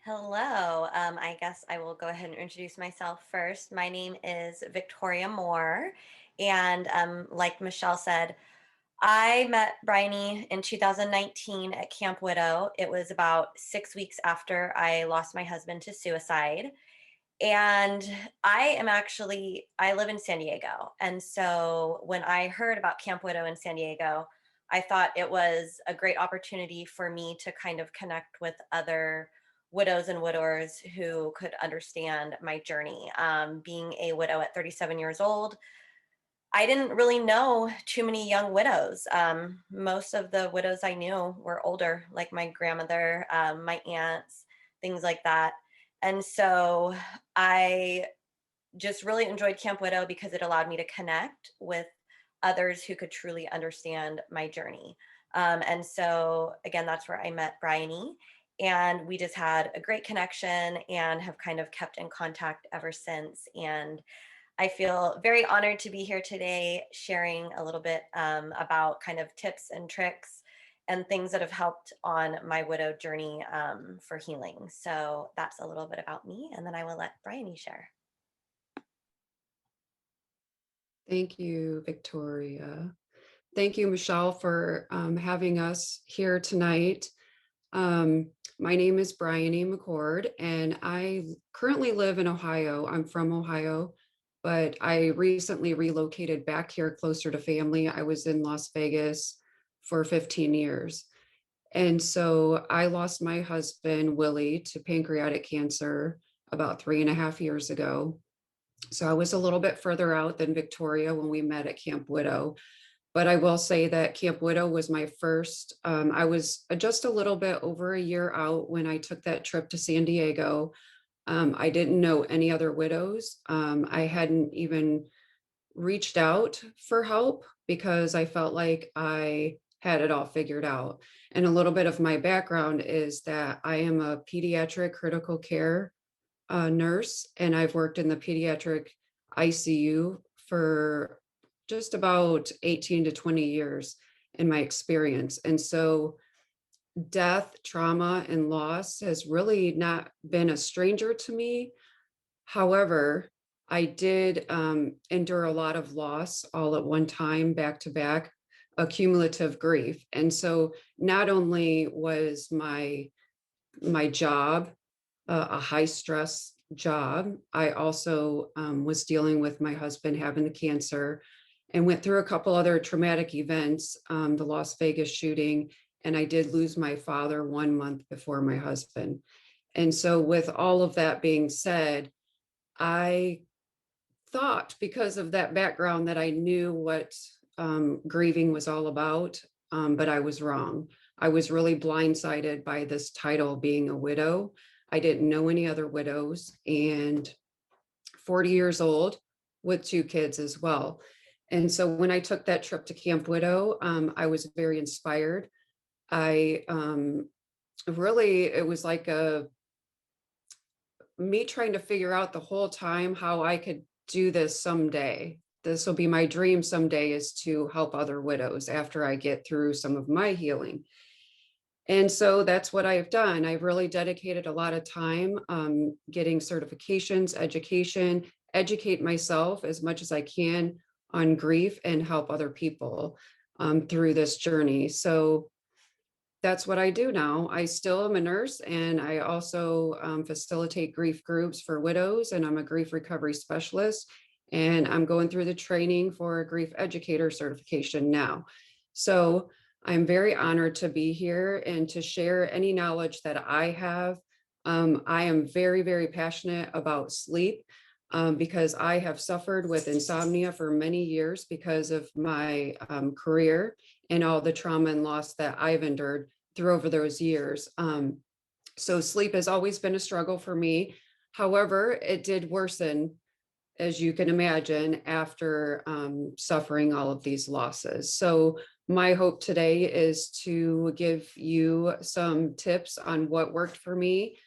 Hello. I guess I will go ahead and introduce myself first. My name is Victoria Moore. And like Michelle said, I met Bryony in 2019 at Camp Widow. It was about 6 weeks after I lost my husband to suicide. And I live in San Diego. And so when I heard about Camp Widow in San Diego, I thought it was a great opportunity for me to kind of connect with other widows and widowers who could understand my journey. Being a widow at 37 years old, I didn't really know too many young widows. Most of the widows I knew were older, like my grandmother, my aunts, things like that. And so I just really enjoyed Camp Widow because it allowed me to connect with others who could truly understand my journey. And so, again, that's where I met Bryony. And we just had a great connection and have kind of kept in contact ever since. And I feel very honored to be here today sharing a little bit about kind of tips and tricks and things that have helped on my widow journey for healing. So that's a little bit about me. And then I will let Bryony share. Thank you, Victoria. Thank you, Michelle, for having us here tonight. My name is Bryony McCord, and I currently live in Ohio. I'm from Ohio, but I recently relocated back here closer to family. I was in Las Vegas for 15 years. And so I lost my husband, Willie, to pancreatic cancer about 3.5 years ago. So I was a little bit further out than Victoria when we met at Camp Widow. But I will say that Camp Widow was my first. I was just a little bit over a year out when I took that trip to San Diego. I didn't know any other widows. I hadn't even reached out for help because I felt like I had it all figured out. And a little bit of my background is that I am a pediatric critical care nurse, and I've worked in the pediatric ICU for just about 18 to 20 years in my experience. And so death, trauma, and loss has really not been a stranger to me. However, I did endure a lot of loss all at one time, back to back, accumulative grief. And so not only was my job a high stress job. I also was dealing with my husband having the cancer and went through a couple other traumatic events, the Las Vegas shooting, and I did lose my father 1 month before my husband. And so, with all of that being said, I thought because of that background that I knew what grieving was all about, but I was wrong. I was really blindsided by this title, being a widow. I didn't know any other widows, and 40 years old with two kids as well. And so when I took that trip to Camp Widow, I was very inspired. I really, it was like a me trying to figure out the whole time how I could do this someday. This will be my dream someday, is to help other widows after I get through some of my healing. And so that's what I've done. I've really dedicated a lot of time getting certifications, education, educate myself as much as I can on grief and help other people through this journey. So that's what I do now. I still am a nurse, and I also facilitate grief groups for widows, and I'm a grief recovery specialist. And I'm going through the training for a grief educator certification now. So I'm very honored to be here and to share any knowledge that I have. I am very, very passionate about sleep because I have suffered with insomnia for many years because of my career and all the trauma and loss that I've endured through over those years. So sleep has always been a struggle for me. However, it did worsen, as you can imagine, after suffering all of these losses. So my hope today is to give you some tips on what worked for me,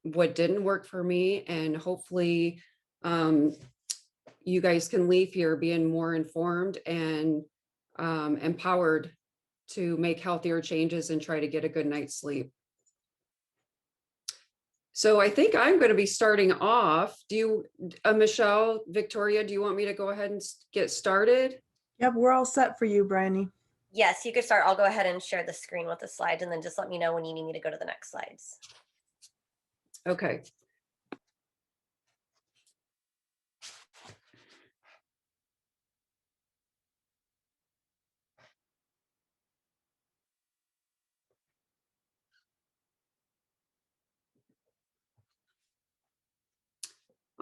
what didn't work for me, and hopefully you guys can leave here being more informed and empowered to make healthier changes and try to get a good night's sleep. So I think I'm going to be starting off. Do you, Michelle, Victoria, do you want me to go ahead and get started? Yep, we're all set for you, Bryony. Yes, you could start. I'll go ahead and share the screen with the slides and then just let me know when you need me to go to the next slides. Okay.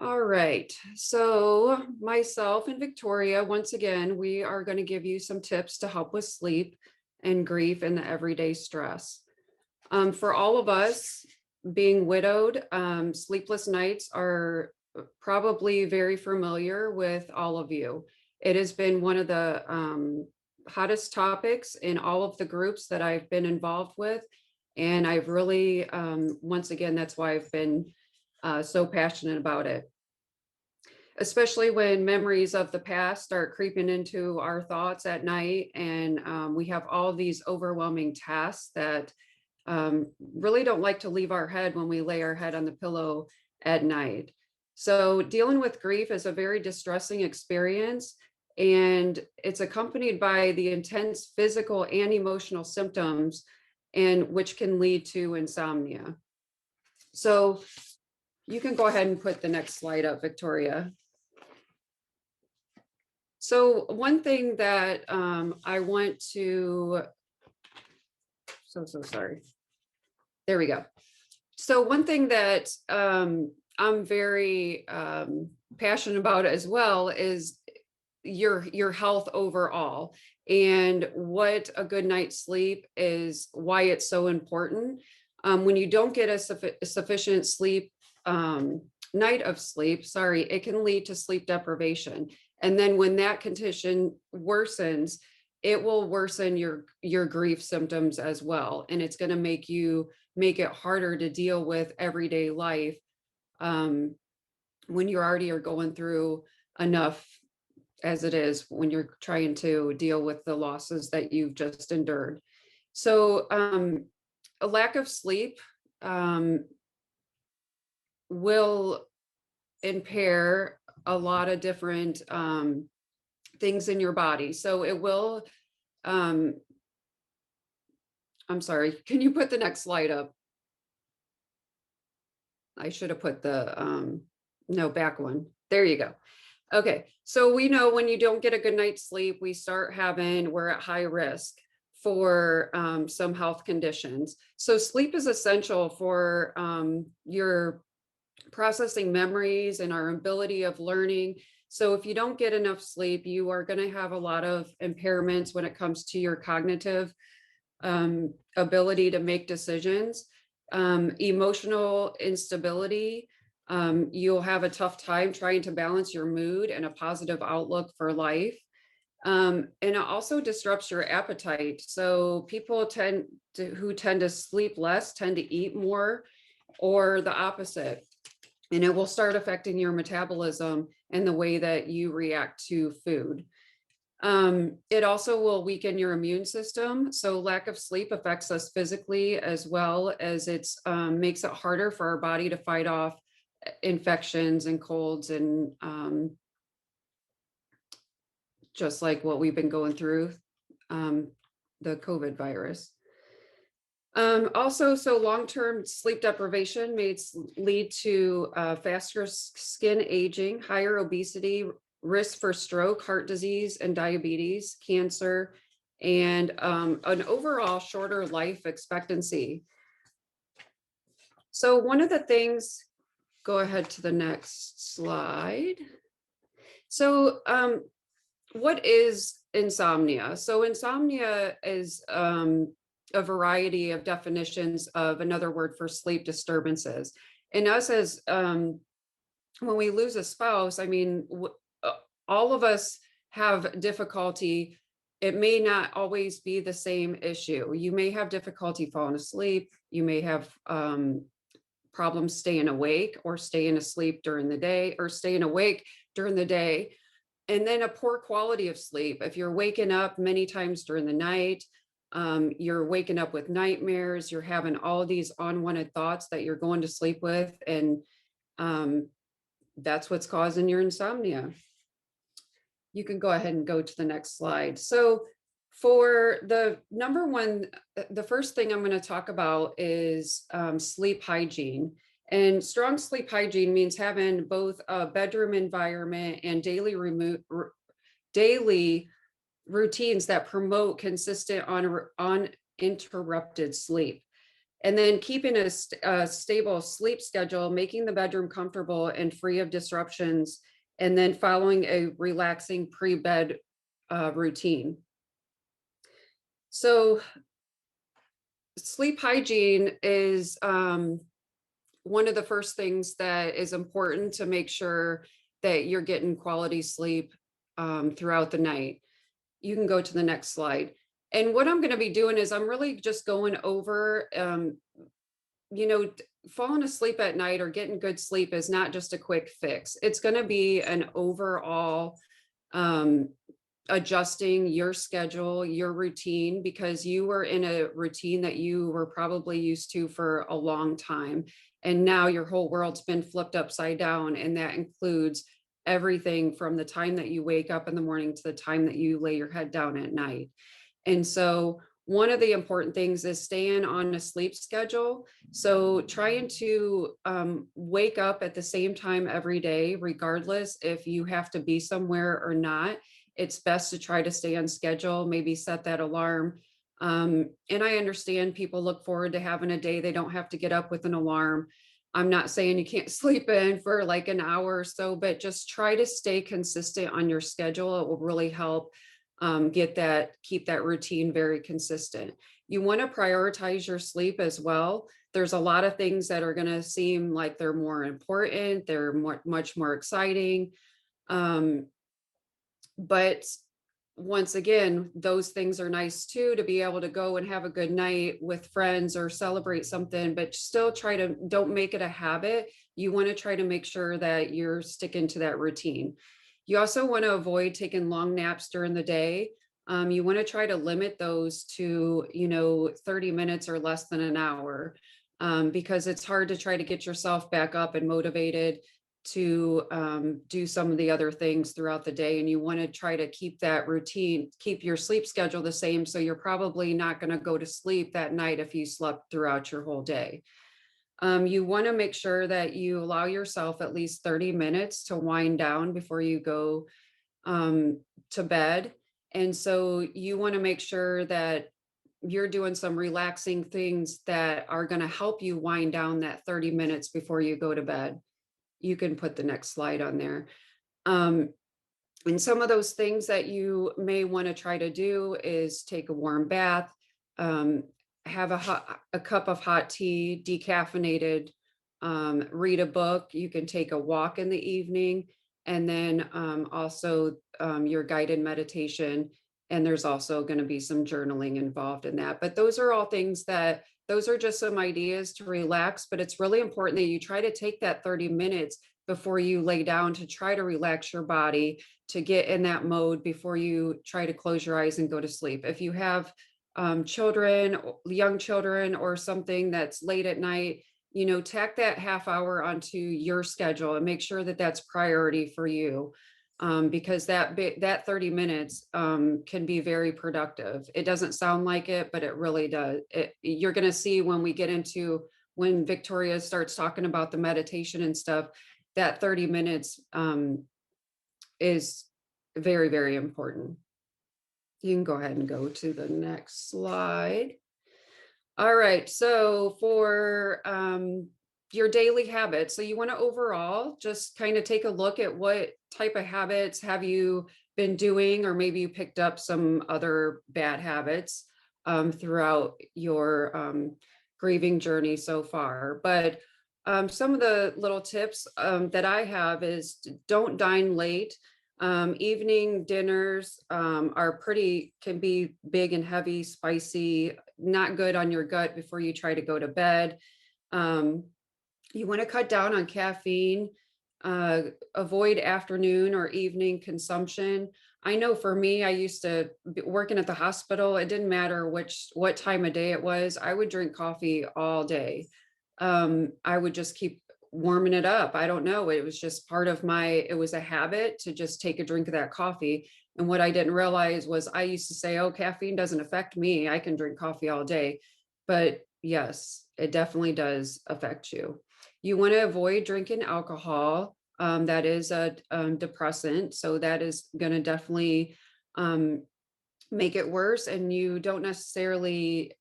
All right, so myself and Victoria, once again, we are going to give you some tips to help with sleep and grief and the everyday stress. For all of us being widowed, sleepless nights are probably very familiar with all of you. It has been one of the hottest topics in all of the groups that I've been involved with. And I've really, once again, that's why I've been so passionate about it. Especially when memories of the past start creeping into our thoughts at night, and we have all these overwhelming tasks that really don't like to leave our head when we lay our head on the pillow at night. So dealing with grief is a very distressing experience, and it's accompanied by the intense physical and emotional symptoms, and which can lead to insomnia. So you can go ahead and put the next slide up, Victoria. So one thing that I want to, so sorry. There we go. So one thing that I'm very passionate about as well is your health overall, and what a good night's sleep is, why it's so important. When you don't get a sufficient sleep, night of sleep, sorry, it can lead to sleep deprivation. And then when that condition worsens, it will worsen your grief symptoms as well. And it's going to make it harder to deal with everyday life when you already are going through enough as it is, when you're trying to deal with the losses that you've just endured. So a lack of sleep will impair a lot of different things in your body. So it will, I'm sorry, can you put the next slide up? I should have put the, no, back one. There you go. Okay, so we know when you don't get a good night's sleep, we're at high risk for some health conditions. So sleep is essential for your processing memories and our ability of learning. So if you don't get enough sleep, you are going to have a lot of impairments when it comes to your cognitive ability to make decisions, emotional instability. You'll have a tough time trying to balance your mood and a positive outlook for life. And it also disrupts your appetite. So people who tend to sleep less tend to eat more, or the opposite. And it will start affecting your metabolism and the way that you react to food. It also will weaken your immune system. So lack of sleep affects us physically, as well as it's makes it harder for our body to fight off infections and colds, and just like what we've been going through, the COVID virus. Also, so long-term sleep deprivation may lead to faster skin aging, higher obesity, risk for stroke, heart disease, and diabetes, cancer, and an overall shorter life expectancy. So one of the things, go ahead to the next slide. So what is insomnia? So insomnia is a variety of definitions of another word for sleep disturbances. And us as when we lose a spouse, I mean, all of us have difficulty. It may not always be the same issue. You may have difficulty falling asleep. You may have problems staying awake, or staying asleep during the day, or staying awake during the day. And then a poor quality of sleep. If you're waking up many times during the night, You're waking up with nightmares, you're having all these unwanted thoughts that you're going to sleep with, and um, that's what's causing your insomnia. You can go ahead and go to the next slide. So for the number one, the first thing I'm going to talk about is sleep hygiene. And strong sleep hygiene means having both a bedroom environment and daily routines that promote consistent uninterrupted sleep. And then keeping a stable sleep schedule, making the bedroom comfortable and free of disruptions, and then following a relaxing pre-bed routine. So sleep hygiene is one of the first things that is important to make sure that you're getting quality sleep throughout the night. You can go to the next slide. And what I'm going to be doing is I'm really just going over, falling asleep at night or getting good sleep is not just a quick fix. It's going to be an overall adjusting your schedule, your routine, because you were in a routine that you were probably used to for a long time. And now your whole world's been flipped upside down. And that includes everything from the time that you wake up in the morning to the time that you lay your head down at night. And so one of the important things is staying on a sleep schedule. So trying to wake up at the same time every day, regardless if you have to be somewhere or not. It's best to try to stay on schedule, maybe set that alarm. And I understand people look forward to having a day they don't have to get up with an alarm. I'm not saying you can't sleep in for like an hour or so, but just try to stay consistent on your schedule. It will really help keep that routine very consistent. You want to prioritize your sleep as well. There's a lot of things that are going to seem like they're more important. They're much more exciting. But once again, those things are nice too, to be able to go and have a good night with friends or celebrate something, but still don't make it a habit. You want to try to make sure that you're sticking to that routine. You also want to avoid taking long naps during the day. You want to try to limit those to, 30 minutes or less than an hour, because it's hard to try to get yourself back up and motivated to do some of the other things throughout the day. And you want to try to keep that routine, keep your sleep schedule the same. So you're probably not going to go to sleep that night if you slept throughout your whole day. You want to make sure that you allow yourself at least 30 minutes to wind down before you go to bed. And so you want to make sure that you're doing some relaxing things that are going to help you wind down that 30 minutes before you go to bed. You can put the next slide on there. And some of those things that you may want to try to do is take a warm bath, have a cup of hot tea, decaffeinated, read a book. You can take a walk in the evening, and then also your guided meditation. And there's also going to be some journaling involved in that. But those are all things those are just some ideas to relax, but it's really important that you try to take that 30 minutes before you lay down to try to relax your body, to get in that mode before you try to close your eyes and go to sleep. If you have children, young children, or something that's late at night, tack that half hour onto your schedule and make sure that that's priority for you. Because that 30 minutes can be very productive. It doesn't sound like it, but it really does. You're going to see when Victoria starts talking about the meditation and stuff, that 30 minutes is very, very important. You can go ahead and go to the next slide. All right, so for your daily habits. So you want to overall just kind of take a look at what type of habits have you been doing, or maybe you picked up some other bad habits throughout your grieving journey so far. But some of the little tips that I have is don't dine late. Evening dinners can be big and heavy, spicy, not good on your gut before you try to go to bed. You want to cut down on caffeine. avoid afternoon or evening consumption. I know for me, I used to be working at the hospital. It didn't matter what time of day it was. I would drink coffee all day. I would just keep warming it up. I don't know. It was just part of it was a habit to just take a drink of that coffee. And what I didn't realize was I used to say, oh, caffeine doesn't affect me. I can drink coffee all day. But yes, it definitely does affect you. You want to avoid drinking alcohol. That is a depressant. So that is going to definitely make it worse. And you don't necessarily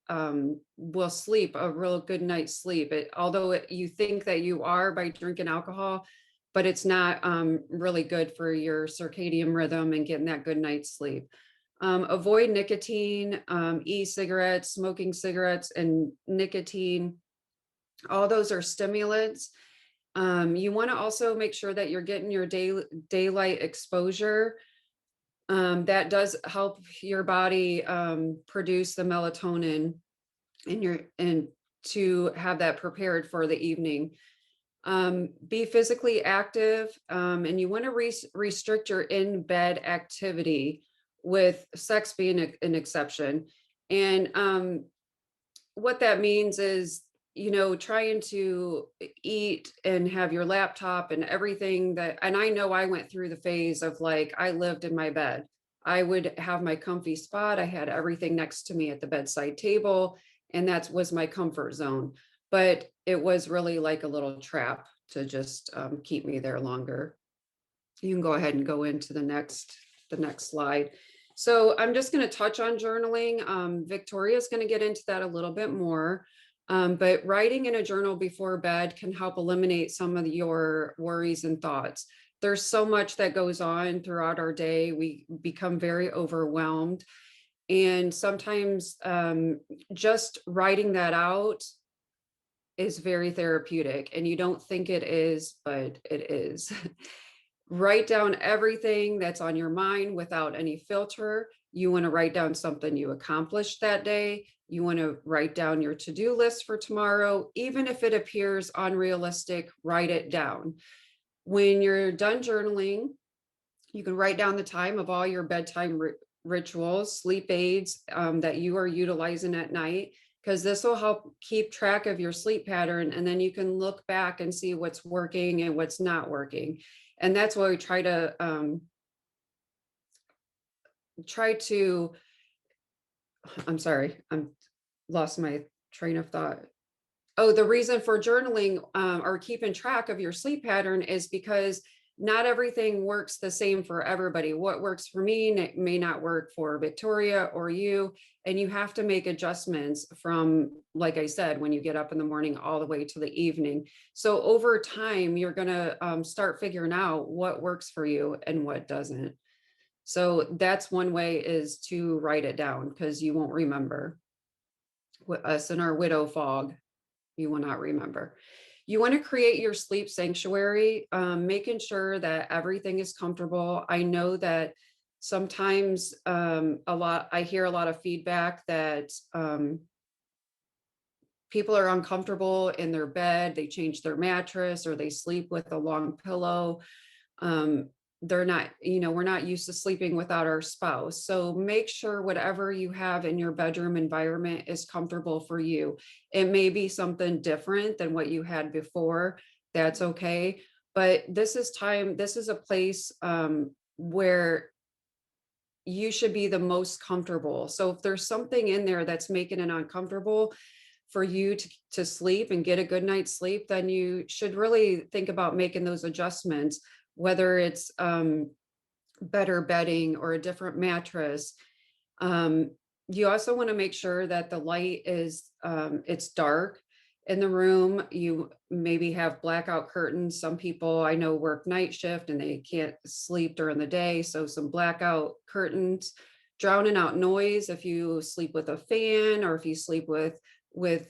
will sleep a real good night's sleep. Although you think that you are by drinking alcohol, but it's not really good for your circadian rhythm and getting that good night's sleep. Avoid nicotine, e-cigarettes, smoking cigarettes, and nicotine. All those are stimulants. You want to also make sure that you're getting your daylight exposure. That does help your body produce the melatonin and to have that prepared for the evening. Be physically active, and you want to restrict your in-bed activity, with sex being an exception. And what that means is, trying to eat and have your laptop and everything and I know I went through the phase of like, I lived in my bed. I would have my comfy spot. I had everything next to me at the bedside table, and that was my comfort zone. But it was really like a little trap to just keep me there longer. You can go ahead and go into the next slide. So I'm just going to touch on journaling. Victoria's going to get into that a little bit more. But writing in a journal before bed can help eliminate some of your worries and thoughts. There's so much that goes on throughout our day. We become very overwhelmed. And sometimes just writing that out is very therapeutic. And you don't think it is, but it is. Write down everything that's on your mind without any filter. You want to write down something you accomplished that day. You want to write down your to-do list for tomorrow. Even if it appears unrealistic, write it down. When you're done journaling, you can write down the time of all your bedtime rituals, sleep aids that you are utilizing at night, because this will help keep track of your sleep pattern. And then you can look back and see what's working and what's not working. And that's why we try to I'm sorry, I'm lost my train of thought. Oh, the reason for journaling or keeping track of your sleep pattern is because not everything works the same for everybody. What works for me may not work for Victoria or you, and you have to make adjustments from, like I said, when you get up in the morning all the way to the evening. So over time, you're going to start figuring out what works for you and what doesn't. So that's one way, is to write it down, because you won't remember. Us in our widow fog, you will not remember. You want to create your sleep sanctuary, making sure that everything is comfortable. I know that sometimes I hear a lot of feedback that people are uncomfortable in their bed. They change their mattress or they sleep with a long pillow. They're not, we're not used to sleeping without our spouse. So make sure whatever you have in your bedroom environment is comfortable for you. It may be something different than what you had before. That's okay. But this is a place where you should be the most comfortable. So if there's something in there that's making it uncomfortable for you to sleep and get a good night's sleep, then you should really think about making those adjustments, whether it's better bedding or a different mattress. You also want to make sure that the light is, it's dark in the room. You maybe have blackout curtains. Some people I know work night shift and they can't sleep during the day. So some blackout curtains, drowning out noise if you sleep with a fan, or if you sleep with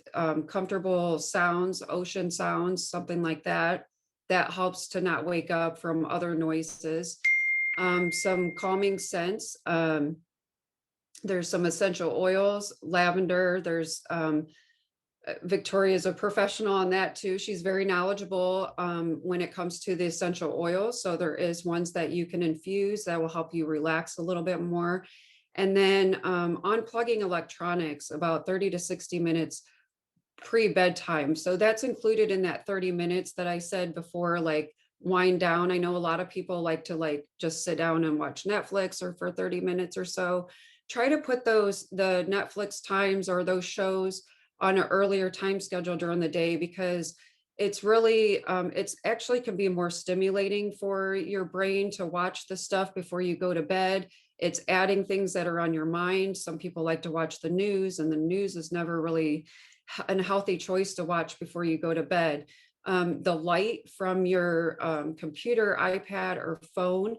comfortable sounds, ocean sounds, something like that. That helps to not wake up from other noises. Some calming scents. There's some essential oils, lavender. There's Victoria is a professional on that too. She's very knowledgeable when it comes to the essential oils. So there is ones that you can infuse that will help you relax a little bit more. And then unplugging electronics about 30 to 60 minutes pre-bedtime. So that's included in that 30 minutes that I said before, like wind down. I know a lot of people like to like just sit down and watch Netflix or for 30 minutes or so. Try to put the Netflix times or those shows on an earlier time schedule during the day, because it's really it's actually can be more stimulating for your brain to watch the stuff before you go to bed. It's adding things that are on your mind. Some people like to watch the news, and the news is never really a healthy choice to watch before you go to bed. The light from your computer, iPad, or phone,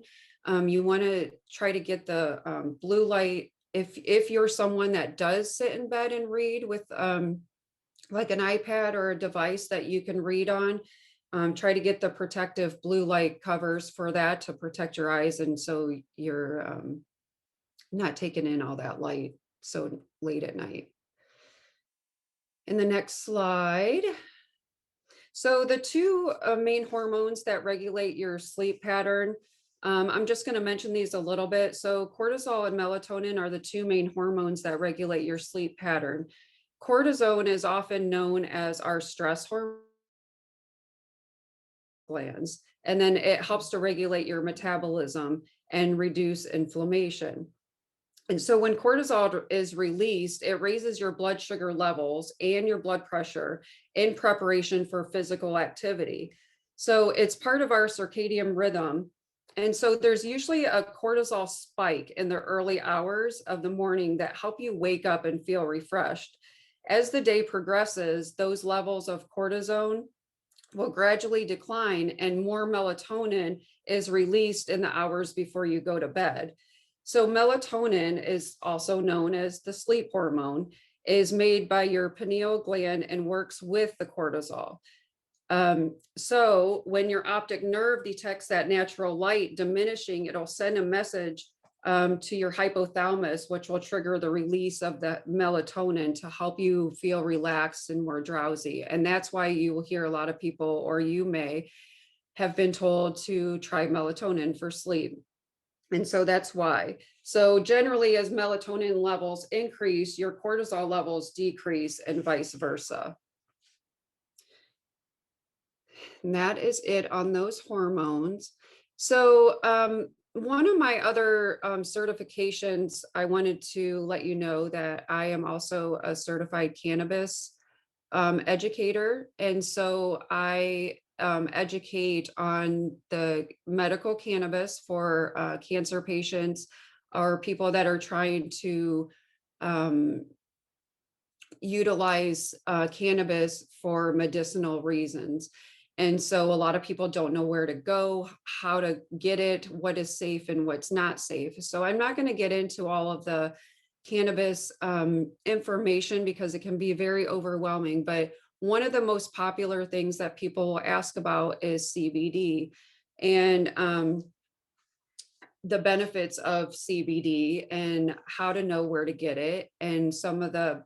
you want to try to get the blue light. If you're someone that does sit in bed and read with like an iPad or a device that you can read on, try to get the protective blue light covers for that to protect your eyes, and so you're not taking in all that light so late at night. In the next slide. So the two main hormones that regulate your sleep pattern, I'm just going to mention these a little bit. So cortisol and melatonin are the two main hormones that regulate your sleep pattern. Cortisol is often known as our stress hormone glands, and then it helps to regulate your metabolism and reduce inflammation. And so when cortisol is released, it raises your blood sugar levels and your blood pressure in preparation for physical activity. So it's part of our circadian rhythm. And so there's usually a cortisol spike in the early hours of the morning that help you wake up and feel refreshed. As the day progresses, those levels of cortisone will gradually decline, and more melatonin is released in the hours before you go to bed. So melatonin is also known as the sleep hormone, is made by your pineal gland and works with the cortisol. So when your optic nerve detects that natural light diminishing, it'll send a message to your hypothalamus, which will trigger the release of the melatonin to help you feel relaxed and more drowsy. And that's why you will hear a lot of people, or you may have been told to try melatonin for sleep. And so that's why. So generally, as melatonin levels increase, your cortisol levels decrease, and vice versa. And that is it on those hormones. So one of my other certifications, I wanted to let you know that I am also a certified cannabis educator. And so I educate on the medical cannabis for cancer patients or people that are trying to utilize cannabis for medicinal reasons. And so a lot of people don't know where to go, how to get it, what is safe and what's not safe. So I'm not going to get into all of the cannabis information because it can be very overwhelming. But one of the most popular things that people will ask about is CBD and the benefits of CBD and how to know where to get it, and some of the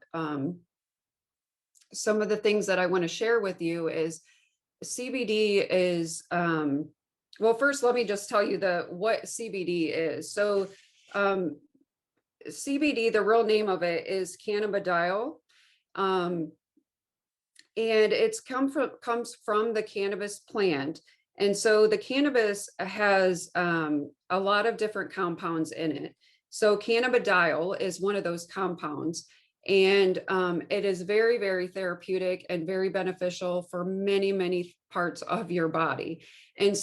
things that I want to share with you is CBD is, well, first, let me just tell you what CBD is. So CBD, the real name of it is cannabidiol. And it's comes from the cannabis plant. And so the cannabis has a lot of different compounds in it. So cannabidiol is one of those compounds. And it is very, very therapeutic and very beneficial for many, many parts of your body. And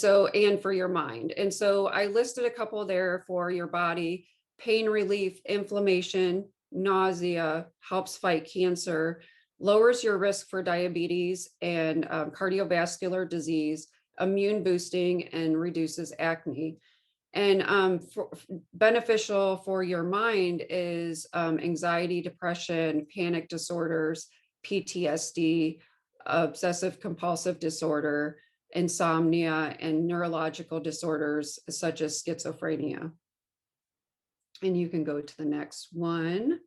for your mind. And so I listed a couple there for your body: pain relief, inflammation, nausea, helps fight cancer, lowers your risk for diabetes and cardiovascular disease, immune boosting, and reduces acne. And beneficial for your mind is anxiety, depression, panic disorders, PTSD, obsessive compulsive disorder, insomnia, and neurological disorders such as schizophrenia. And you can go to the next one.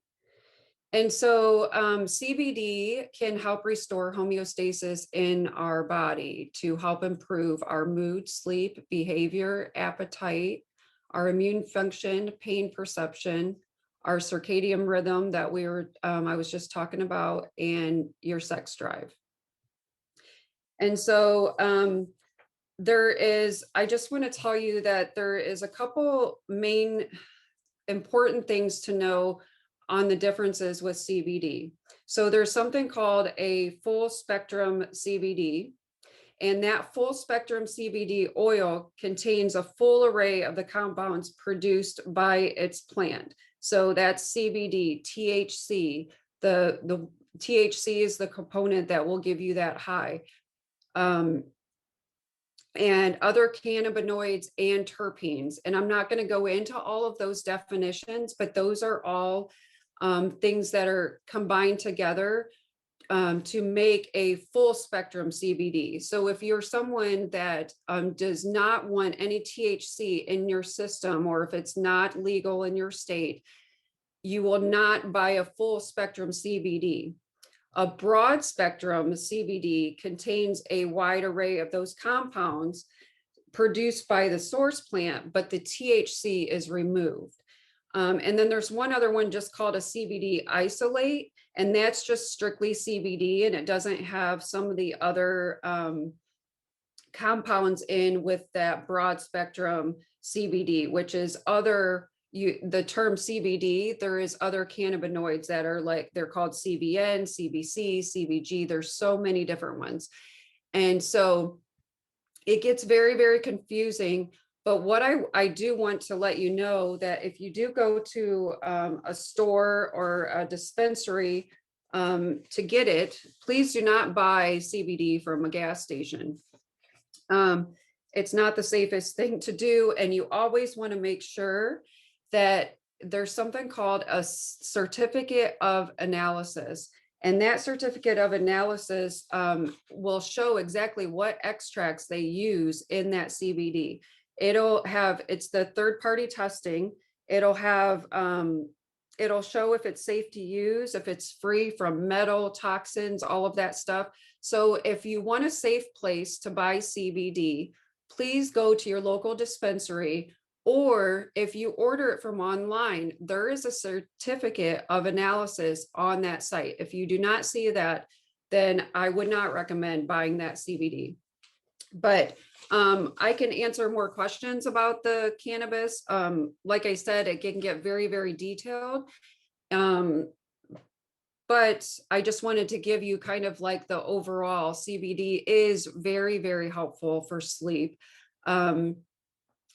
And so CBD can help restore homeostasis in our body to help improve our mood, sleep, behavior, appetite, our immune function, pain perception, our circadian rhythm that I was just talking about, and your sex drive. And so I just want to tell you that there is a couple main important things to know on the differences with CBD. So there's something called a full spectrum CBD, and that full spectrum CBD oil contains a full array of the compounds produced by its plant. So that's CBD, THC. The THC is the component that will give you that high. And other cannabinoids and terpenes. And I'm not going to go into all of those definitions, but those are all things that are combined together to make a full spectrum CBD. So if you're someone that does not want any THC in your system, or if it's not legal in your state, you will not buy a full spectrum CBD. A broad spectrum CBD contains a wide array of those compounds produced by the source plant, but the THC is removed. And then there's one other one just called a CBD isolate, and that's just strictly CBD, and it doesn't have some of the other compounds in with that broad spectrum CBD, which is the term CBD, there is other cannabinoids that are they're called CBN, CBC, CBG. There's so many different ones. And so it gets very, very confusing. But what I do want to let you know that if you do go to a store or a dispensary to get it, please do not buy CBD from a gas station. It's not the safest thing to do. And you always want to make sure that there's something called a certificate of analysis. And that certificate of analysis will show exactly what extracts they use in that CBD. It's the third-party testing. It'll show if it's safe to use, if it's free from metal, toxins, all of that stuff. So if you want a safe place to buy CBD, please go to your local dispensary. Or if you order it from online, there is a certificate of analysis on that site. If you do not see that, then I would not recommend buying that CBD. But I can answer more questions about the cannabis. Like I said, it can get very, very detailed. But I just wanted to give you kind of like the overall CBD is very, very helpful for sleep.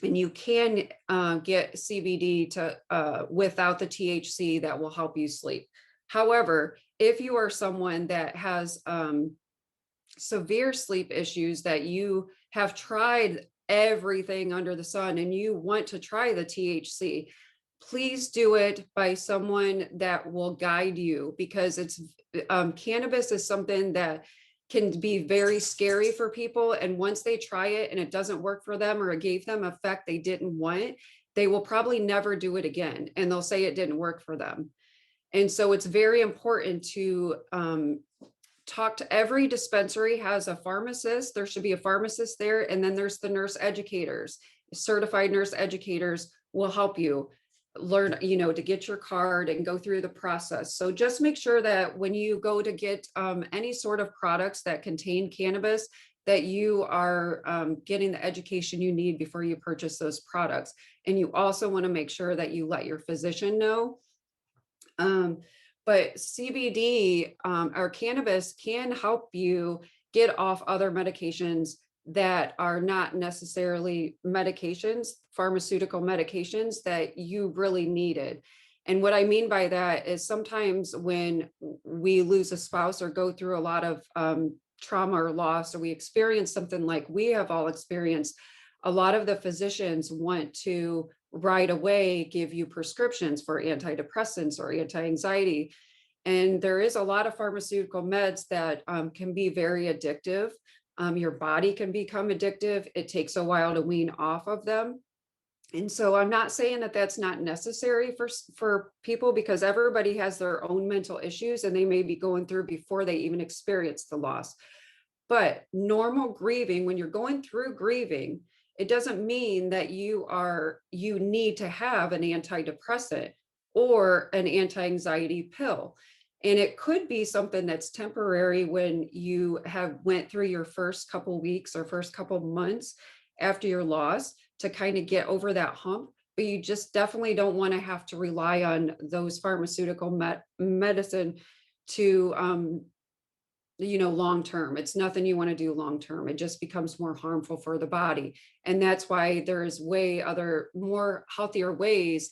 And you can get CBD without the THC that will help you sleep. However, if you are someone that has severe sleep issues, that you have tried everything under the sun and you want to try the THC, please do it by someone that will guide you, because cannabis is something that can be very scary for people. And once they try it and it doesn't work for them, or it gave them an effect they didn't want, they will probably never do it again. And they'll say it didn't work for them. And so it's very important to talk to every dispensary has a pharmacist. There should be a pharmacist there. And then there's the nurse educators. Certified nurse educators will help you learn, to get your card and go through the process. So just make sure that when you go to get any sort of products that contain cannabis, that you are getting the education you need before you purchase those products. And you also want to make sure that you let your physician know. But CBD or cannabis can help you get off other medications that are not necessarily medications, pharmaceutical medications that you really needed. And what I mean by that is sometimes when we lose a spouse or go through a lot of trauma or loss, or we experience something like we have all experienced, a lot of the physicians want to right away give you prescriptions for antidepressants or anti-anxiety. And there is a lot of pharmaceutical meds that can be very addictive. Your body can become addictive. It takes a while to wean off of them. And so I'm not saying that that's not necessary for people, because everybody has their own mental issues and they may be going through before they even experience the loss. But normal grieving, when you're going through grieving, it doesn't mean that you need to have an antidepressant or an anti-anxiety pill. And it could be something that's temporary when you have went through your first couple weeks or first couple months after your loss to kind of get over that hump. But you just definitely don't want to have to rely on those pharmaceutical medicine to long term. It's nothing you want to do long term. It just becomes more harmful for the body. And that's why there's more healthier ways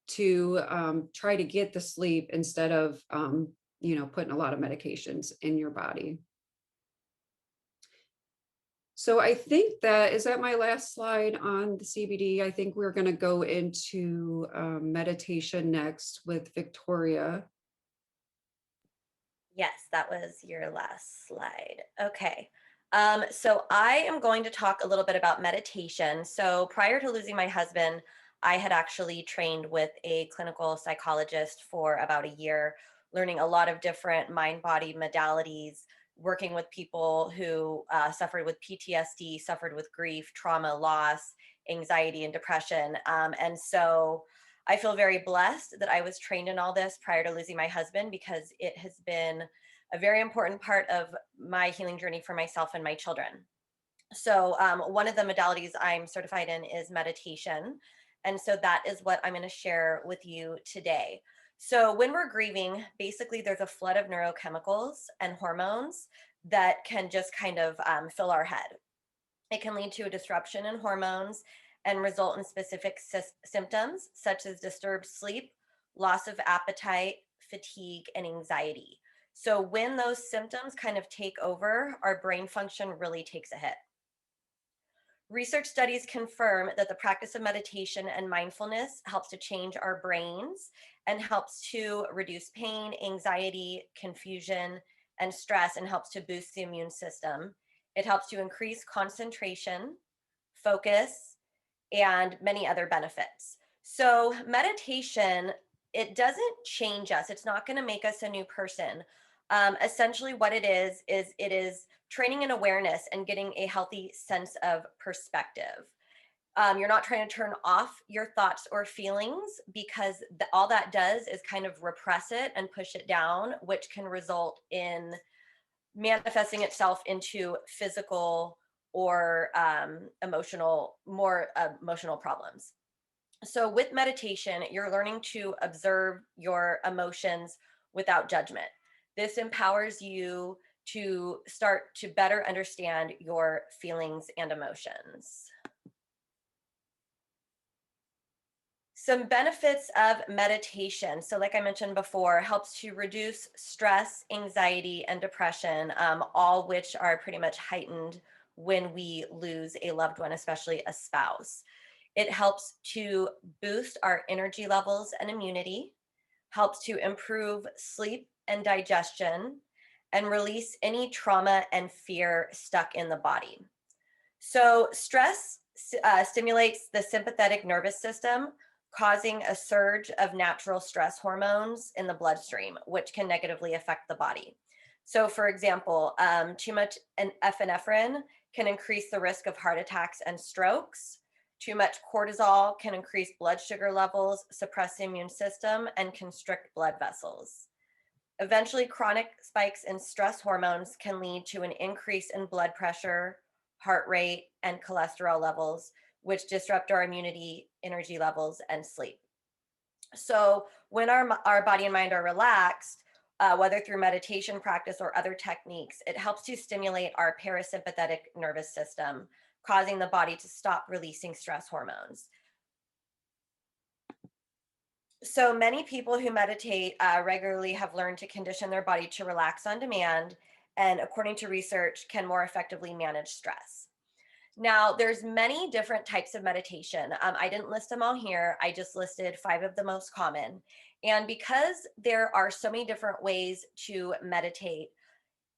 to try to get the sleep instead of putting a lot of medications in your body. So I think is that my last slide on the CBD. I think we're going to go into meditation next with Victoria. Yes, that was your last slide. Okay. So I am going to talk a little bit about meditation. So prior to losing my husband, I had actually trained with a clinical psychologist for about a year, learning a lot of different mind-body modalities, working with people who suffered with PTSD, suffered with grief, trauma, loss, anxiety, and depression. And so I feel very blessed that I was trained in all this prior to losing my husband, because it has been a very important part of my healing journey for myself and my children. So one of the modalities I'm certified in is meditation. And so that is what I'm going to share with you today. So when we're grieving, basically there's a flood of neurochemicals and hormones that can just kind of fill our head. It can lead to a disruption in hormones and result in specific symptoms such as disturbed sleep, loss of appetite, fatigue, and anxiety. So when those symptoms kind of take over, our brain function really takes a hit. Research studies confirm that the practice of meditation and mindfulness helps to change our brains and helps to reduce pain, anxiety, confusion, and stress, and helps to boost the immune system. It helps to increase concentration, focus, and many other benefits. So meditation, it doesn't change us. It's not going to make us a new person. Essentially what it is it is training in awareness and getting a healthy sense of perspective. You're not trying to turn off your thoughts or feelings, because all that does is kind of repress it and push it down, which can result in manifesting itself into physical or more emotional problems. So with meditation, you're learning to observe your emotions without judgment. This empowers you to start to better understand your feelings and emotions. Some benefits of meditation. So like I mentioned before, helps to reduce stress, anxiety, and depression, all which are pretty much heightened when we lose a loved one, especially a spouse. It helps to boost our energy levels and immunity, helps to improve sleep and digestion, and release any trauma and fear stuck in the body. So stress stimulates the sympathetic nervous system, causing a surge of natural stress hormones in the bloodstream, which can negatively affect the body. So for example, too much epinephrine can increase the risk of heart attacks and strokes. Too much cortisol can increase blood sugar levels, suppress the immune system, and constrict blood vessels. Eventually, chronic spikes in stress hormones can lead to an increase in blood pressure, heart rate, and cholesterol levels, which disrupt our immunity, energy levels, and sleep. So when our body and mind are relaxed, whether through meditation practice or other techniques, it helps to stimulate our parasympathetic nervous system, causing the body to stop releasing stress hormones. So many people who meditate regularly have learned to condition their body to relax on demand, and according to research, can more effectively manage stress. Now, there's many different types of meditation. I didn't list them all here. I just listed 5 of the most common. And because there are so many different ways to meditate,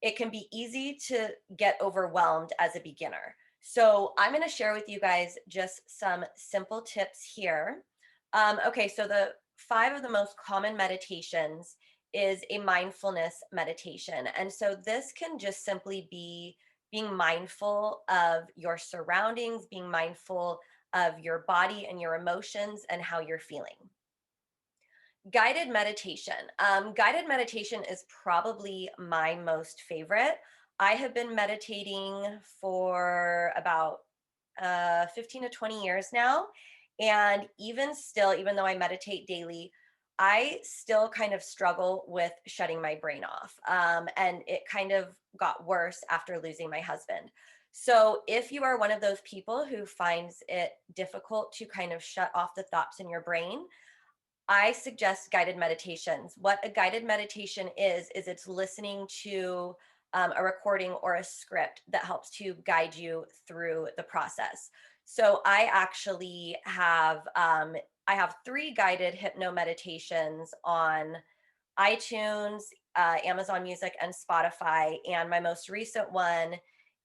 it can be easy to get overwhelmed as a beginner. So I'm going to share with you guys just some simple tips here. Okay, so the 5 of the most common meditations is a mindfulness meditation. And so this can just simply be being mindful of your surroundings, being mindful of your body and your emotions and how you're feeling. Guided meditation. Guided meditation is probably my most favorite. I have been meditating for about 15 to 20 years now. And even still, even though I meditate daily, I still kind of struggle with shutting my brain off. And it kind of got worse after losing my husband. So, if you are one of those people who finds it difficult to kind of shut off the thoughts in your brain, I suggest guided meditations. What a guided meditation is it's listening to a recording or a script that helps to guide you through the process. So I have 3 guided hypno meditations on iTunes, Amazon Music, and Spotify. And my most recent one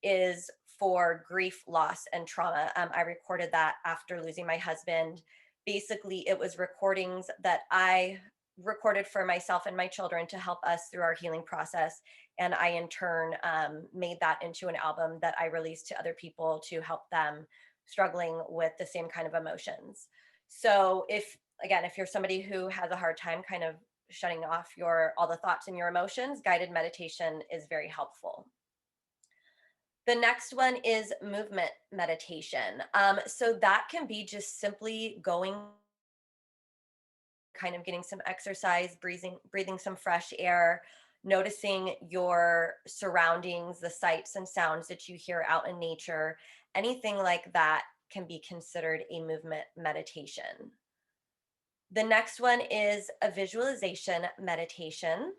is for grief, loss, and trauma. I recorded that after losing my husband. Basically, it was recordings that I recorded for myself and my children to help us through our healing process. And I, in turn, made that into an album that I released to other people to help them struggling with the same kind of emotions. So, if you're somebody who has a hard time kind of shutting off your all the thoughts and your emotions, guided meditation is very helpful. The next one is movement meditation. So that can be just simply going, kind of getting some exercise, breathing some fresh air, noticing your surroundings, the sights and sounds that you hear out in nature. Anything like that can be considered a movement meditation. The next one is a visualization meditation.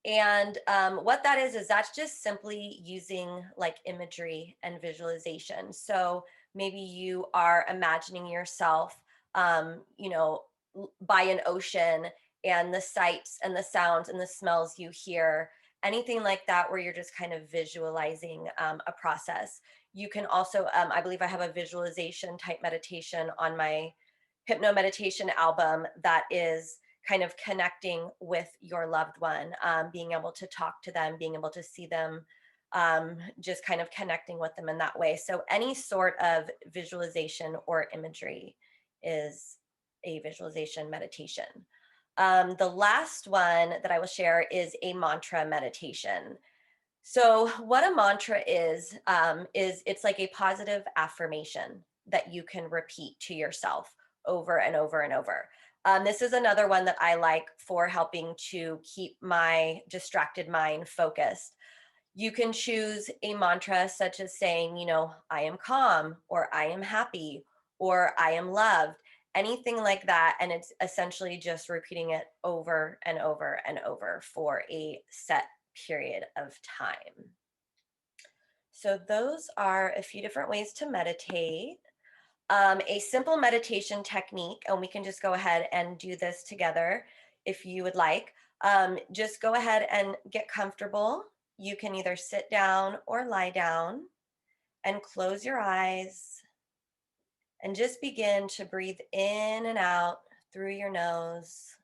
And what that is that's just simply using like imagery and visualization. So maybe you are imagining yourself, by an ocean, and the sights and the sounds and the smells you hear, anything like that, where you're just kind of visualizing a process. You can also, I believe I have a visualization type meditation on my hypno meditation album that is kind of connecting with your loved one, being able to talk to them, being able to see them, just kind of connecting with them in that way. So, any sort of visualization or imagery is a visualization meditation. The last one that I will share is a mantra meditation. So, what a mantra is it's like a positive affirmation that you can repeat to yourself over and over and over. This is another one that I like for helping to keep my distracted mind focused. You can choose a mantra such as saying, I am calm, or I am happy, or I am loved, anything like that. And it's essentially just repeating it over and over and over for a set period of time. So, those are a few different ways to meditate. A simple meditation technique, and we can just go ahead and do this together if you would like. Just go ahead and get comfortable. You can either sit down or lie down and close your eyes and just begin to breathe in and out through your nose.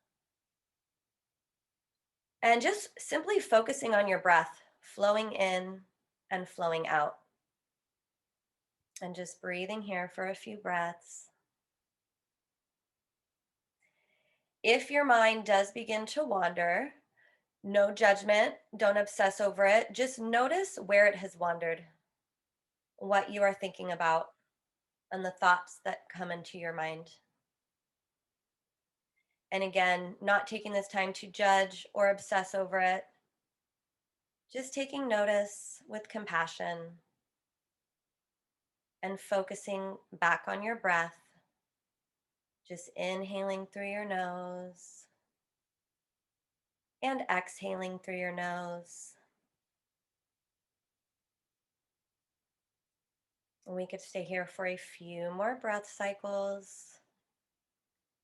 And just simply focusing on your breath, flowing in and flowing out. And just breathing here for a few breaths. If your mind does begin to wander, no judgment, don't obsess over it. Just notice where it has wandered, what you are thinking about, and the thoughts that come into your mind. And again, not taking this time to judge or obsess over it, just taking notice with compassion and focusing back on your breath, just inhaling through your nose and exhaling through your nose. And we could stay here for a few more breath cycles,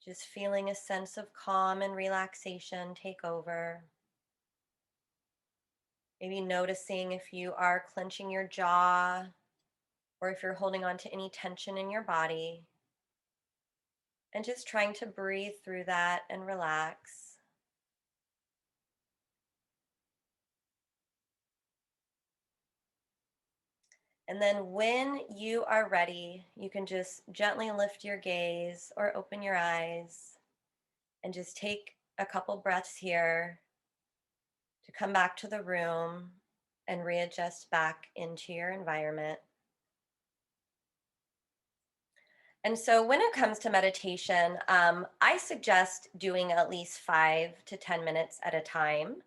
just feeling a sense of calm and relaxation take over. Maybe noticing if you are clenching your jaw or if you're holding on to any tension in your body, and just trying to breathe through that and relax. And then when you are ready, you can just gently lift your gaze or open your eyes and just take a couple breaths here to come back to the room and readjust back into your environment. And so, when it comes to meditation, I suggest doing at least 5 to 10 minutes at a time.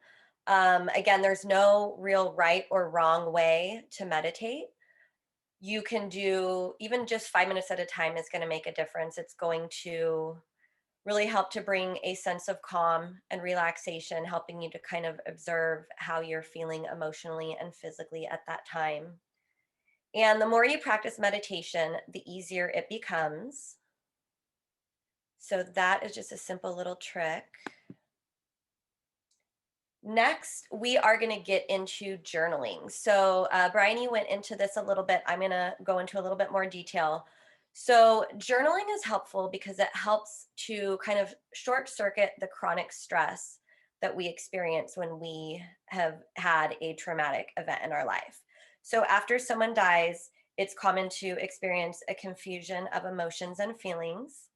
Again, there's no real right or wrong way to meditate. You can do even just 5 minutes at a time is going to make a difference. It's going to really help to bring a sense of calm and relaxation, helping you to kind of observe how you're feeling emotionally and physically at that time. And the more you practice meditation, the easier it becomes. So that is just a simple little trick. Next, we are going to get into journaling. So, Bryony went into this a little bit. I'm going to go into a little bit more detail. So, journaling is helpful because it helps to kind of short circuit the chronic stress that we experience when we have had a traumatic event in our life. So, after someone dies, it's common to experience a confusion of emotions and feelings.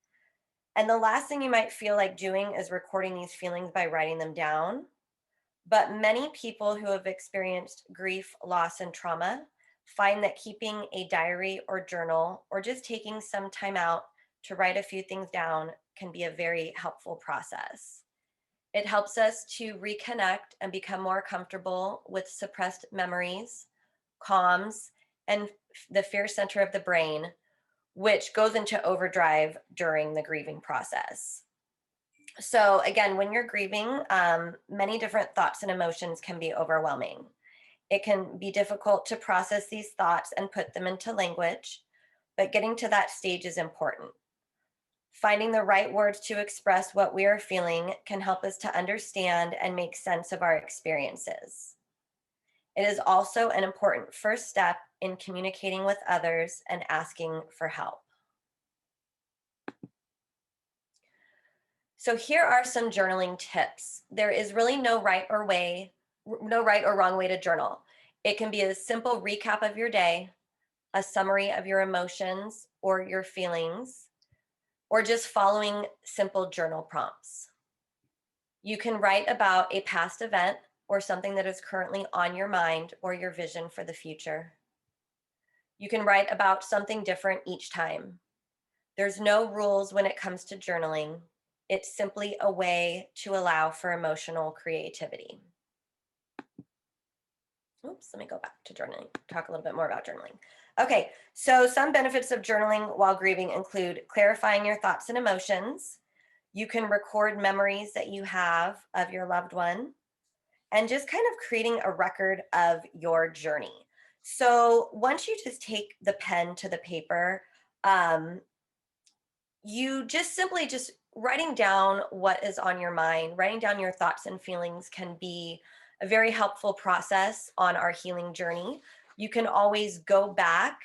And the last thing you might feel like doing is recording these feelings by writing them down. But many people who have experienced grief, loss, and trauma find that keeping a diary or journal or just taking some time out to write a few things down can be a very helpful process. It helps us to reconnect and become more comfortable with suppressed memories, calms, and the fear center of the brain, which goes into overdrive during the grieving process. So, again, when you're grieving, many different thoughts and emotions can be overwhelming. It can be difficult to process these thoughts and put them into language, but getting to that stage is important. Finding the right words to express what we are feeling can help us to understand and make sense of our experiences. It is also an important first step in communicating with others and asking for help. So here are some journaling tips. There is really no right or wrong way to journal. It can be a simple recap of your day, a summary of your emotions or your feelings, or just following simple journal prompts. You can write about a past event or something that is currently on your mind or your vision for the future. You can write about something different each time. There's no rules when it comes to journaling. It's simply a way to allow for emotional creativity. Oops, let me go back to journaling, talk a little bit more about journaling. Okay, so some benefits of journaling while grieving include clarifying your thoughts and emotions. You can record memories that you have of your loved one and just kind of creating a record of your journey. So once you just take the pen to the paper, um, you just simply just writing down what is on your mind, writing down your thoughts and feelings can be a very helpful process on our healing journey. You can always go back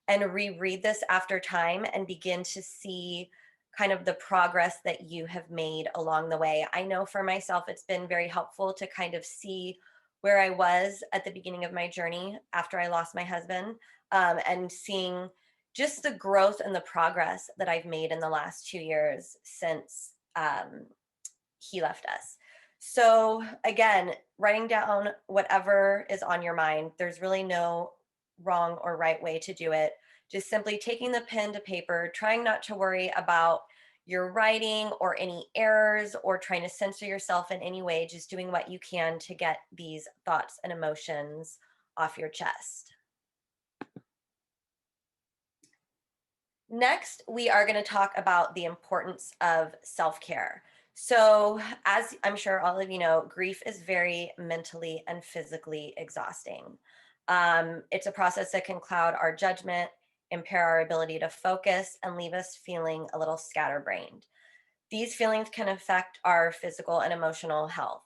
and reread this after time and begin to see kind of the progress that you have made along the way. I know for myself, it's been very helpful to kind of see where I was at the beginning of my journey after I lost my husband, and seeing just the growth and the progress that I've made in the last 2 years since he left us. So, again, writing down whatever is on your mind, there's really no wrong or right way to do it. Just simply taking the pen to paper, trying not to worry about your writing or any errors or trying to censor yourself in any way, just doing what you can to get these thoughts and emotions off your chest. Next, we are going to talk about the importance of self care. So, as I'm sure all of you know, grief is very mentally and physically exhausting. It's a process that can cloud our judgment, impair our ability to focus, and leave us feeling a little scatterbrained. These feelings can affect our physical and emotional health.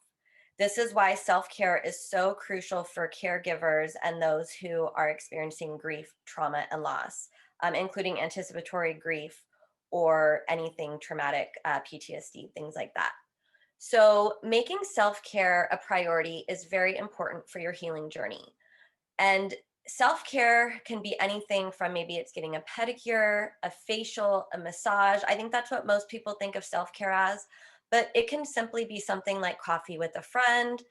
This is why self-care is so crucial for caregivers and those who are experiencing grief, trauma, and loss, including anticipatory grief or anything traumatic, PTSD, things like that. So, making self care a priority is very important for your healing journey. And self care can be anything from maybe it's getting a pedicure, a facial, a massage. I think that's what most people think of self care as, but it can simply be something like coffee with a friend,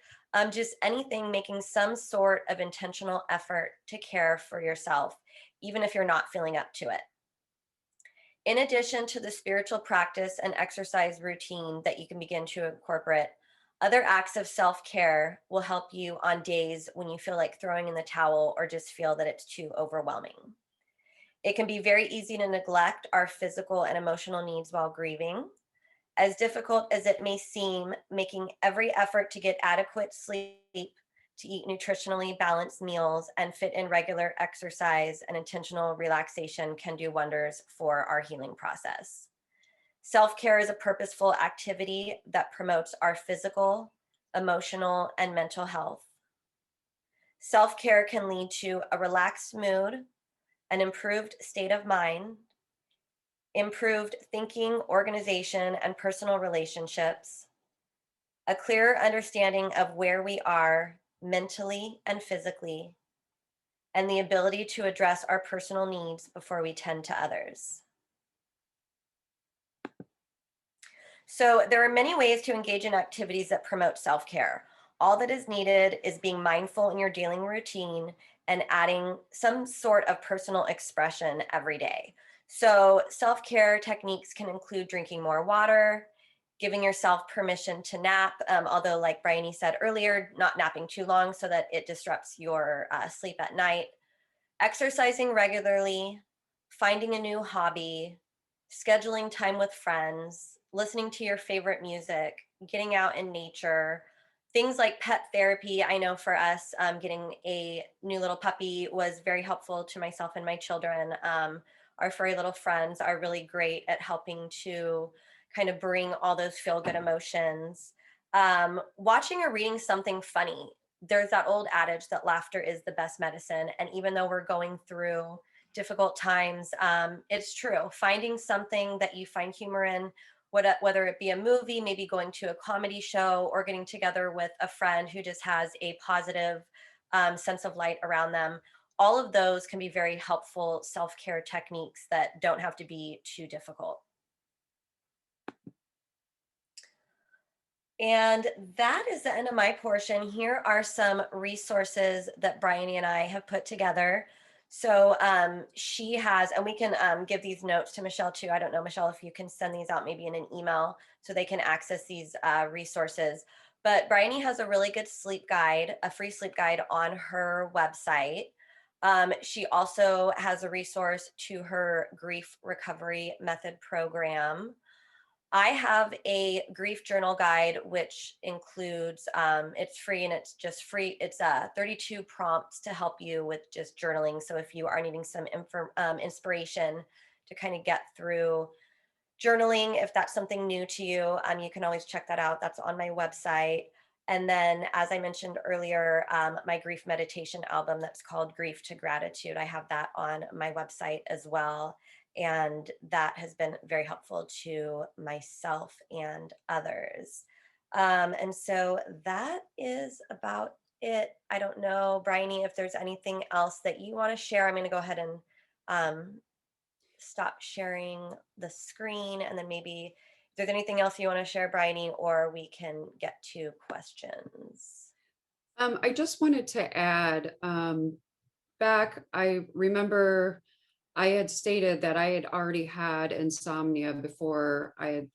just anything, making some sort of intentional effort to care for yourself, even if you're not feeling up to it. In addition to the spiritual practice and exercise routine that you can begin to incorporate, other acts of self care will help you on days when you feel like throwing in the towel or just feel that it's too overwhelming. It can be very easy to neglect our physical and emotional needs while grieving. As difficult as it may seem, making every effort to get adequate sleep, to eat nutritionally balanced meals, and fit in regular exercise and intentional relaxation can do wonders for our healing process. Self care is a purposeful activity that promotes our physical, emotional, and mental health. Self care can lead to a relaxed mood, an improved state of mind, improved thinking, organization, and personal relationships, a clearer understanding of where we are mentally and physically, and the ability to address our personal needs before we tend to others. So, there are many ways to engage in activities that promote self care. All that is needed is being mindful in your daily routine and adding some sort of personal expression every day. So, self care techniques can include drinking more water, giving yourself permission to nap, although, like Bryony said earlier, not napping too long so that it disrupts your sleep at night, exercising regularly, finding a new hobby, scheduling time with friends, listening to your favorite music, getting out in nature, things like pet therapy. I know for us, getting a new little puppy was very helpful to myself and my children. Our furry little friends are really great at helping to kind of bring all those feel good emotions. Watching or reading something funny. There's that old adage that laughter is the best medicine. And even though we're going through difficult times, it's true. Finding something that you find humor in, whether it be a movie, maybe going to a comedy show, or getting together with a friend who just has a positive sense of light around them, all of those can be very helpful self care techniques that don't have to be too difficult. And that is the end of my portion. Here are some resources that Bryony and I have put together. So she has, and we can give these notes to Michelle too. I don't know, Michelle, if you can send these out maybe in an email so they can access these resources. But Bryony has a really good sleep guide, a free sleep guide on her website. She also has a resource to her grief recovery method program. I have a grief journal guide, which includes, it's free and it's just free. It's 32 prompts to help you with just journaling. So if you are needing some inspiration to kind of get through journaling, if that's something new to you, you can always check that out. That's on my website. And then, as I mentioned earlier, my grief meditation album that's called Grief to Gratitude, I have that on my website as well. And that has been very helpful to myself and others. And so that is about it. I don't know, Bryony, if there's anything else that you want to share. I'm going to go ahead and um, stop sharing the screen, and then maybe if there's anything else you want to share, Bryony, or we can get to questions. I just wanted to add, back, I remember I had stated that I had already had insomnia before I had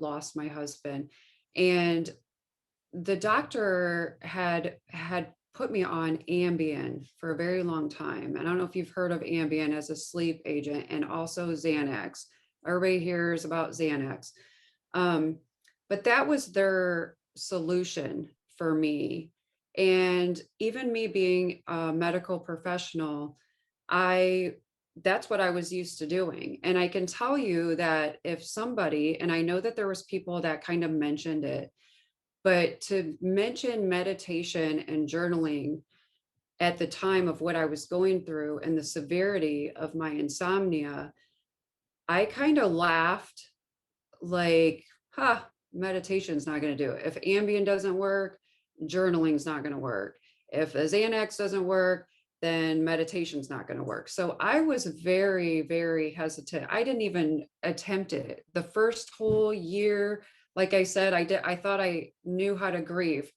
lost my husband. And the doctor had put me on Ambien for a very long time. And I don't know if you've heard of Ambien as a sleep agent, and also Xanax. Everybody hears about Xanax. Um, but that was their solution for me. And even me being a medical professional, I that's what I was used to doing. And I can tell you that if somebody, and I know that there was people that kind of mentioned it, But to mention meditation and journaling at the time of what I was going through and the severity of my insomnia, I kind of laughed like, huh, meditation's not going to do it. If Ambien doesn't work, journaling's not going to work. If a Xanax doesn't work, then meditation's not going to work. So I was very, very hesitant. I didn't even attempt it. The first whole year, like I said, I thought I knew how to grieve.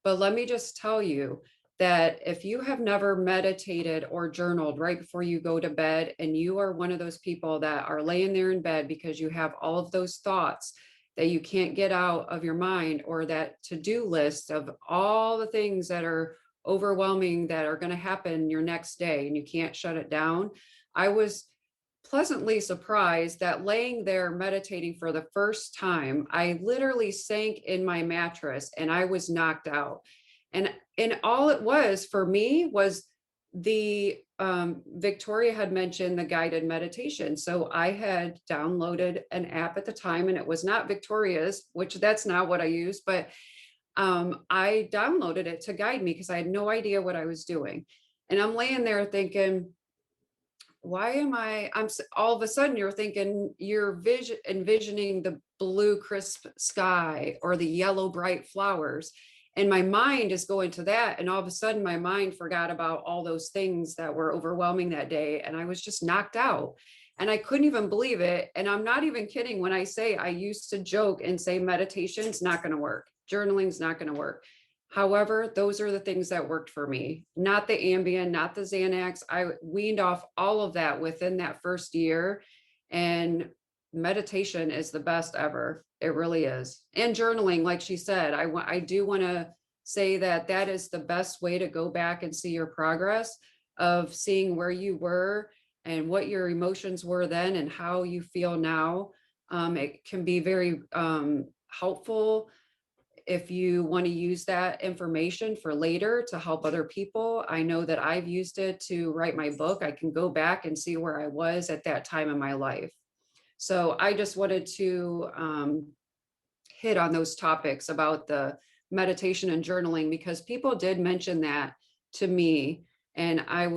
But let me just tell you that if you have never meditated or journaled right before you go to bed, and you are one of those people that are laying there in bed because you have all of those thoughts that you can't get out of your mind, or that to-do list of all the things that are overwhelming that are going to happen your next day and you can't shut it down. I was pleasantly surprised that laying there meditating for the first time, I literally sank in my mattress and I was knocked out. And all it was for me was the Victoria had mentioned the guided meditation. So I had downloaded an app at the time, and it was not Victoria's, which that's not what I use, but I downloaded it to guide me because I had no idea what I was doing. And I'm laying there thinking, why am all of a sudden you're thinking you're envisioning the blue crisp sky or the yellow bright flowers, and my mind is going to that, and all of a sudden my mind forgot about all those things that were overwhelming that day, and I was just knocked out. And I couldn't even believe it, and I'm not even kidding when I say I used to joke and say meditation's not going to work, journaling's not going to work. However, those are the things that worked for me, not the Ambien, not the Xanax. I weaned off all of that within that first year. And meditation is the best ever. It really is. And journaling, like she said, I do want to say that that is the best way to go back and see your progress of seeing where you were and what your emotions were then and how you feel now. It can be very helpful if you want to use that information for later to help other people. I know that I've used it to write my book. I can go back and see where I was at that time in my life. So I just wanted to hit on those topics about the meditation and journaling, because people did mention that to me, and I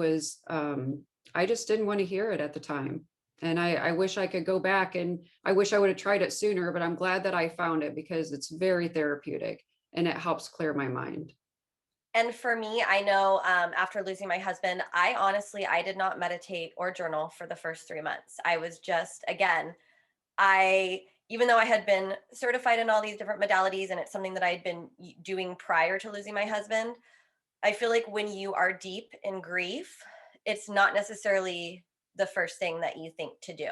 just didn't want to hear it at the time. And I wish I could go back, and I wish I would have tried it sooner, but I'm glad that I found it because it's very therapeutic and it helps clear my mind. And for me, I know after losing my husband, I did not meditate or journal for the first 3 months. I was just, again, even though I had been certified in all these different modalities and it's something that I had been doing prior to losing my husband, I feel like when you are deep in grief, it's not necessarily the first thing that you think to do.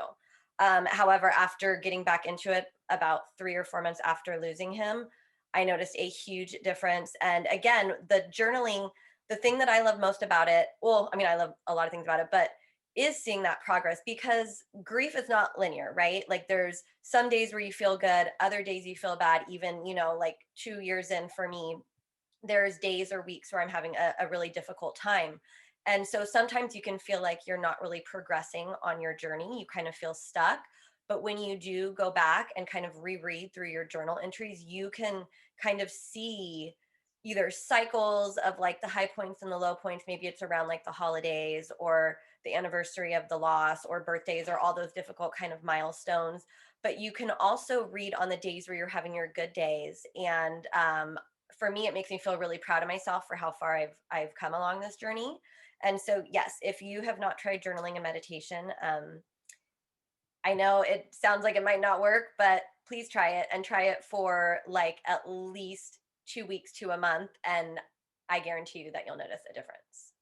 However, after getting back into it about 3 or 4 months after losing him, I noticed a huge difference. And again, the journaling, the thing that I love most about it, well, I mean, I love a lot of things about it, but is seeing that progress, because grief is not linear, right? Like there's some days where you feel good, other days you feel bad. Even, like 2 years in for me, there's days or weeks where I'm having a really difficult time. And so sometimes you can feel like you're not really progressing on your journey. You kind of feel stuck. But when you do go back and kind of reread through your journal entries, you can kind of see either cycles of like the high points and the low points. Maybe it's around like the holidays or the anniversary of the loss or birthdays or all those difficult kind of milestones. But you can also read on the days where you're having your good days. And for me, it makes me feel really proud of myself for how far I've come along this journey. And so, yes, if you have not tried journaling and meditation, I know it sounds like it might not work, but please try it, and try it for like at least 2 weeks to a month. And I guarantee you that you'll notice a difference.